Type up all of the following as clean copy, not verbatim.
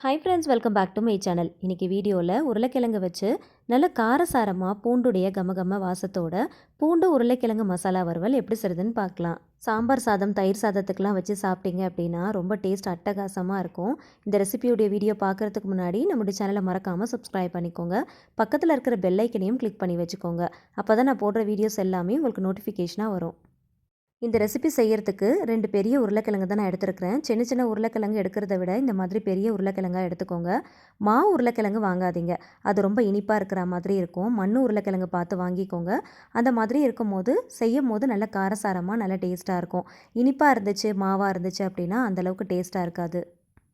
Hi friends, welcome back to my channel. இன்றைக்கி வீடியோவில் உருளைக்கிழங்கு வச்சு நல்ல காரசாரமாக பூண்டுடைய கமகம வாசத்தோட பூண்டு உருளைக்கிழங்கு மசாலா வறுவல் எப்படி செய்யுதுன்னு பார்க்கலாம். சாம்பார் சாதம், தயிர் சாதத்துக்கெலாம் வச்சு சாப்பிட்டீங்க அப்படின்னா ரொம்ப டேஸ்ட் அட்டகாசமாக இருக்கும். இந்த ரெசிபியோடைய வீடியோ பார்க்குறதுக்கு முன்னாடி நம்மளுடைய சேனலை மறக்காமல் சப்ஸ்கிரைப் பண்ணிக்கோங்க. பக்கத்தில் இருக்கிற பெல் ஐக்கனையும் கிளிக் பண்ணி வச்சுக்கோங்க. அப்போ தான் நான் போடுற வீடியோஸ் எல்லாமே உங்களுக்கு நோட்டிஃபிகேஷனாக வரும். இந்த ரெசிபி செய்யறதுக்கு 2 பெரிய உருளைக்கிழங்கு தான் நான் எடுத்துருக்கிறேன். சின்ன சின்ன உருளைக்கிழங்கு எடுக்கிறத விட இந்த மாதிரி பெரிய உருளைக்கிழங்காக எடுத்துக்கோங்க. மாவு உருளைக்கிழங்கு வாங்காதீங்க, அது ரொம்ப இனிப்பாக இருக்கிற மாதிரி இருக்கும். மண் உருளைக்கிழங்கு பார்த்து வாங்கிக்கோங்க. அந்த மாதிரி இருக்கும்போது செய்யும் போது நல்ல காரசாரமாக நல்ல டேஸ்ட்டாக இருக்கும். இனிப்பாக இருந்துச்சு, மாவாக இருந்துச்சு அப்படின்னா அந்தளவுக்கு டேஸ்ட்டாக இருக்காது.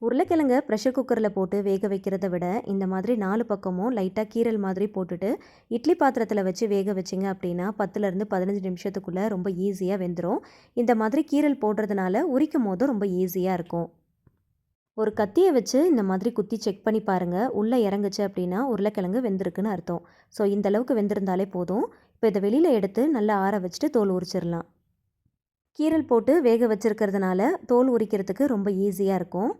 உருளைக்கிழங்க ப்ரெஷர் குக்கரில் போட்டு வேக வைக்கிறத விட இந்த மாதிரி 4 பக்கமும் லைட்டாக கீரல் மாதிரி போட்டுட்டு இட்லி பாத்திரத்தில் வச்சு வேக வச்சிங்க அப்படின்னா 10லேருந்து 15 நிமிஷத்துக்குள்ளே ரொம்ப ஈஸியாக வெந்துடும். இந்த மாதிரி கீரல் போடுறதுனால உரிக்கும் போதும் ரொம்ப ஈஸியாக இருக்கும். ஒரு கத்தியை வச்சு இந்த மாதிரி குத்தி செக் பண்ணி பாருங்கள். உள்ளே இறங்குச்சு அப்படின்னா உருளைக்கிழங்கு வெந்திருக்குன்னு அர்த்தம். ஸோ இந்தளவுக்கு வெந்திருந்தாலே போதும். இப்போ இதை வெளியில் எடுத்து நல்லா ஆற வச்சுட்டு தோல் உரிச்சிடலாம். கீரல் போட்டு வேக வச்சுருக்கிறதுனால தோல் உரிக்கிறதுக்கு ரொம்ப ஈஸியாக இருக்கும்.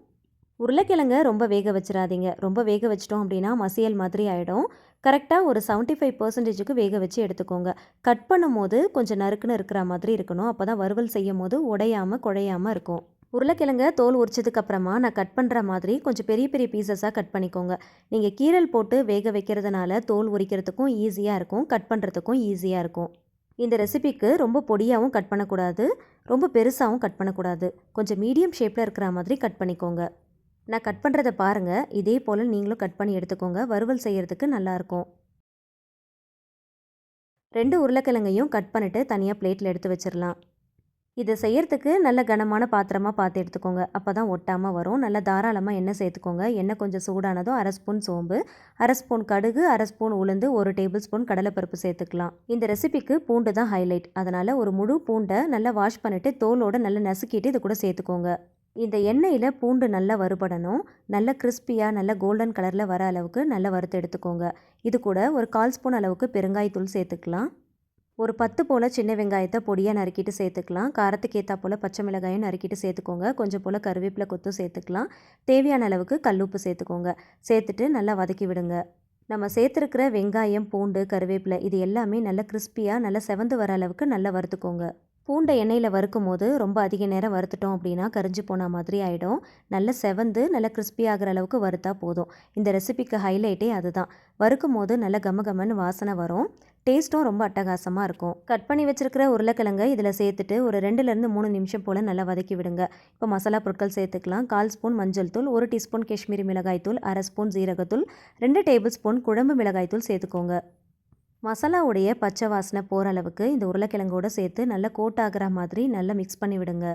உருளைக்கிழங்க ரொம்ப வேக வச்சிடாதீங்க. ரொம்ப வேக வச்சிட்டோம் அப்படின்னா மசியல் மாதிரி ஆகிடும். கரெக்டாக ஒரு 75% வேக வச்சு எடுத்துக்கோங்க. கட் பண்ணும் போது கொஞ்சம் நறுக்குன்னு இருக்கிற மாதிரி இருக்கணும். அப்போ தான் வறுவல் செய்யும் போது உடையாமல் குழையாமல் இருக்கும். உருளைக்கிழங்க தோல் உரிச்சதுக்கப்புறமா நான் கட் பண்ணுற மாதிரி கொஞ்சம் பெரிய பெரிய பீசஸாக கட் பண்ணிக்கோங்க. நீங்கள் கீரல் போட்டு வேக வைக்கிறதுனால தோல் உரிக்கிறதுக்கும் ஈஸியாக இருக்கும், கட் பண்ணுறதுக்கும் ஈஸியாக இருக்கும். இந்த ரெசிபிக்கு ரொம்ப பொடியாகவும் கட் பண்ணக்கூடாது, ரொம்ப பெருசாகவும் கட் பண்ணக்கூடாது. கொஞ்சம் மீடியம் ஷேப்பில் இருக்கிற மாதிரி கட் பண்ணிக்கோங்க. நான் கட் பண்ணுறத பாருங்கள். இதே போல் நீங்களும் கட் பண்ணி எடுத்துக்கோங்க. வறுவல் செய்கிறதுக்கு நல்லாயிருக்கும். 2 உருளைக்கிழங்கையும் கட் பண்ணிவிட்டு தனியாக பிளேட்டில் எடுத்து வச்சிடலாம். இதை செய்கிறதுக்கு நல்ல கனமான பாத்திரமாக பார்த்து எடுத்துக்கோங்க. அப்போ தான் ஒட்டாமல் வரும். நல்லா தாராளமாக எண்ணெய் சேர்த்துக்கோங்க. எண்ணெய் கொஞ்சம் சூடானதும் 1/2 ஸ்பூன் சோம்பு, 1/2 ஸ்பூன் கடுகு, 1/2 ஸ்பூன் உளுந்து, 1 டேபிள் ஸ்பூன் கடலைப்பருப்பு சேர்த்துக்கலாம். இந்த ரெசிபிக்கு பூண்டு தான் ஹைலைட். அதனால் ஒரு முழு பூண்டை நல்லா வாஷ் பண்ணிவிட்டு தோலோடு நல்லா நசுக்கிட்டு இது கூட சேர்த்துக்கோங்க. இந்த எண்ணெயில் பூண்டு நல்லா வறுபடணும். நல்ல கிறிஸ்பியாக நல்ல கோல்டன் கலரில் வர அளவுக்கு நல்லா வறுத்து எடுத்துக்கோங்க. இது கூட ஒரு 1/4 ஸ்பூன் அளவுக்கு பெருங்காயத்தூள் சேர்த்துக்கலாம். ஒரு 10 போல் சின்ன வெங்காயத்தை பொடியாக நறுக்கிட்டு சேர்த்துக்கலாம். காரத்துக்கு ஏற்றா போல் பச்சை மிளகாயும் நறுக்கிட்டு சேர்த்துக்கோங்க. கொஞ்சம் போல் கருவேப்பிலை கொத்தும் சேர்த்துக்கலாம். தேவையான அளவுக்கு கல்லுப்பு சேர்த்துக்கோங்க. சேர்த்துட்டு நல்லா வதக்கி விடுங்க. நம்ம சேர்த்துருக்கிற வெங்காயம், பூண்டு, கருவேப்பிலை இது எல்லாமே நல்லா கிறிஸ்பியாக நல்லா செவந்து வர அளவுக்கு நல்லா வறுத்துக்கோங்க. பூண்டை எண்ணெயில் வறுக்கும் போது ரொம்ப அதிக நேரம் வறுத்துட்டோம் அப்படின்னா கரிஞ்சு போன மாதிரி ஆகிடும். நல்லா செவந்து நல்லா கிறிஸ்பி ஆகிற அளவுக்கு வறுத்தா போதும். இந்த ரெசிபிக்கு ஹைலைட்டே அதுதான். வறுக்கும் போது நல்லா கமகமன்னு வாசனை வரும். டேஸ்ட்டும் ரொம்ப அட்டகாசமாக இருக்கும். கட் பண்ணி வச்சுருக்கிற உருளைக்கிழங்கை இதில் சேர்த்துட்டு ஒரு 2லேருந்து 3 நிமிஷம் போல் நல்லா வதக்கி விடுங்க. இப்போ மசாலா பொருட்கள் சேர்த்துக்கலாம். 1/4 ஸ்பூன் மஞ்சள் தூள், 1 டீஸ்பூன் காஷ்மீரி மிளகாய் தூள், 1/2 ஸ்பூன் ஜீரகத்தூள், 2 டேபிள் ஸ்பூன் குழம்பு மிளகாய் தூள் சேர்த்துக்கோங்க. மசாலாவுடைய பச்சை வாசனை போகிற அளவுக்கு இந்த உருளைக்கிழங்கோடு சேர்த்து நல்லா கோட் ஆகிற மாதிரி நல்லா மிக்ஸ் பண்ணி விடுங்க.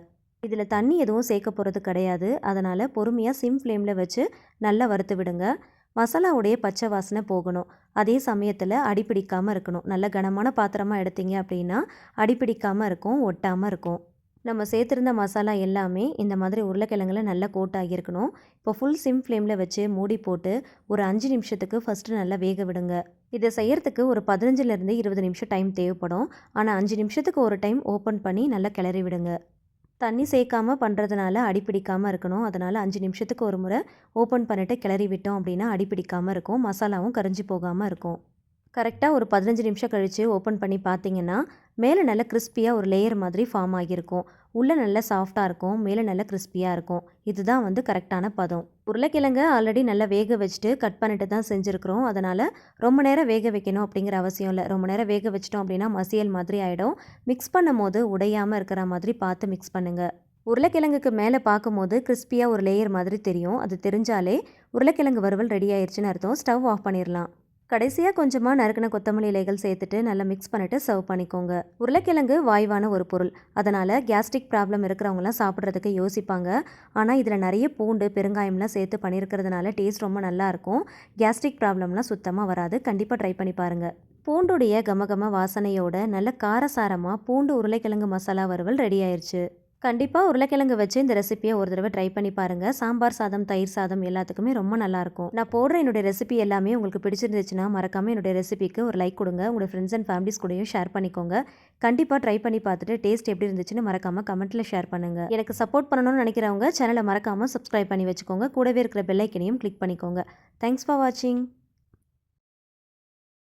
இதில் தண்ணி எதுவும் சேர்க்க போகிறது கிடையாது. அதனால் பொறுமையாக சிம் ஃப்ளேமில் வச்சு நல்லா வறுத்து விடுங்க. மசாலாவுடைய பச்சை வாசனை போகணும். அதே சமயத்தில் அடிப்பிடிக்காமல் இருக்கணும். நல்ல கனமான பாத்திரமாக எடுத்தீங்க அப்படின்னா அடிப்பிடிக்காமல் இருக்கும், ஒட்டாமல் இருக்கும். நம்ம சேர்த்துருந்த மசாலா எல்லாமே இந்த மாதிரி உருளைக்கிழங்குல நல்லா கோட் ஆகியிருக்கணும். இப்போ ஃபுல் சிம் ஃப்ளேமில் வச்சு மூடி போட்டு ஒரு 5 நிமிஷத்துக்கு ஃபஸ்ட்டு நல்லா வேக விடுங்க. இதை செய்யறதுக்கு ஒரு 15லேருந்து 20 நிமிஷம் டைம் தேவைப்படும். ஆனால் 5 நிமிஷத்துக்கு ஒரு டைம் ஓப்பன் பண்ணி நல்லா கிளறி விடுங்க. தண்ணி சேர்க்காமல் பண்ணுறதுனால அடிப்பிடிக்காமல் இருக்கணும். அதனால் 5 நிமிஷத்துக்கு ஒரு முறை ஓப்பன் பண்ணிவிட்டு கிளறி விட்டோம் அப்படின்னா அடிப்பிடிக்காமல் இருக்கும். மசாலாவும் கரிஞ்சு போகாமல் இருக்கும். கரெக்டாக ஒரு 15 நிமிஷம் கழித்து ஓப்பன் பண்ணி பார்த்தீங்கன்னா மேலே நல்ல கிறிஸ்பியாக ஒரு லேயர் மாதிரி ஃபார்ம் ஆகியிருக்கும். உள்ளே நல்லா சாஃப்டாக இருக்கும், மேலே நல்லா கிறிஸ்பியாக இருக்கும். இதுதான் கரெக்டான பதம். உருளைக்கிழங்கு ஆல்ரெடி நல்லா வேக வச்சுட்டு கட் பண்ணிட்டு தான் செஞ்சுருக்கிறோம். அதனால் ரொம்ப நேரம் வேக வைக்கணும் அப்படிங்கிற அவசியம் இல்லை. ரொம்ப நேரம் வேக வச்சிட்டோம் அப்படின்னா மசியல் மாதிரி ஆகிடும். மிக்ஸ் பண்ணும் போது உடையாமல் இருக்கிற மாதிரி பார்த்து மிக்ஸ் பண்ணுங்கள். உருளைக்கிழங்குக்கு மேலே பார்க்கும்போது கிறிஸ்பியாக ஒரு லேயர் மாதிரி தெரியும். அது தெரிஞ்சாலே உருளைக்கிழங்கு வறுவல் ரெடி ஆயிடுச்சுன்னு அர்த்தம். ஸ்டவ் ஆஃப் பண்ணிடலாம். கடைசியாக கொஞ்சமாக நறுக்கின கொத்தமல்லி இலைகள் சேர்த்துட்டு நல்லா மிக்ஸ் பண்ணிவிட்டு சர்வ் பண்ணிக்கோங்க. உருளைக்கிழங்கு வாய்வான ஒரு பொருள். அதனால் கேஸ்ட்ரிக் ப்ராப்ளம் இருக்கிறவங்களாம் சாப்பிட்றதுக்கு யோசிப்பாங்க. ஆனால் இதில் நிறைய பூண்டு, பெருங்காயம்லாம் சேர்த்து பண்ணியிருக்கிறதுனால டேஸ்ட் ரொம்ப நல்லாயிருக்கும். கேஸ்ட்ரிக் ப்ராப்ளம்லாம் சுத்தமாக வராது. கண்டிப்பாக ட்ரை பண்ணி பாருங்கள். பூண்டுடைய கமகம வாசனையோட நல்ல காரசாரமாக பூண்டு உருளைக்கிழங்கு மசாலா வறுவல் ரெடி ஆயிடுச்சு. கண்டிப்பாக உருளைக்கிழங்கு வச்சு இந்த ரெசிபியை ஒரு தடவை ட்ரை பண்ணி பாருங்கள். சாம்பார் சாதம், தயிர் சாதம் எல்லாத்துக்குமே ரொம்ப நல்லாயிருக்கும். நான் போடுற என்னுடைய ரெசிபி எல்லாமே உங்களுக்கு பிடிச்சிருந்துச்சுன்னா மறக்காமல் என்னுடைய ரெசிபிக்கு ஒரு லைக் கொடுங்க. உங்களோட ஃப்ரெண்ட்ஸ் அண்ட் ஃபேமிலிஸ் கூடயும் ஷேர் பண்ணிக்கோங்க. கண்டிப்பாக ட்ரை பண்ணி பார்த்துட்டு டேஸ்ட் எப்படி இருந்துச்சுன்னு மறக்காமல் கமெண்ட்டில் ஷேர் பண்ணுங்கள். எனக்கு சப்போர்ட் பண்ணணும்னு நினைக்கிறவங்க சேனலை மறக்காமல் சப்ஸ்கிரைப் பண்ணி வச்சுக்கோங்க. கூடவே இருக்கிற பெல் ஐக்கனையும் கிளிக் பண்ணிக்கோங்க. தேங்க்ஸ் ஃபார் வாட்சிங்.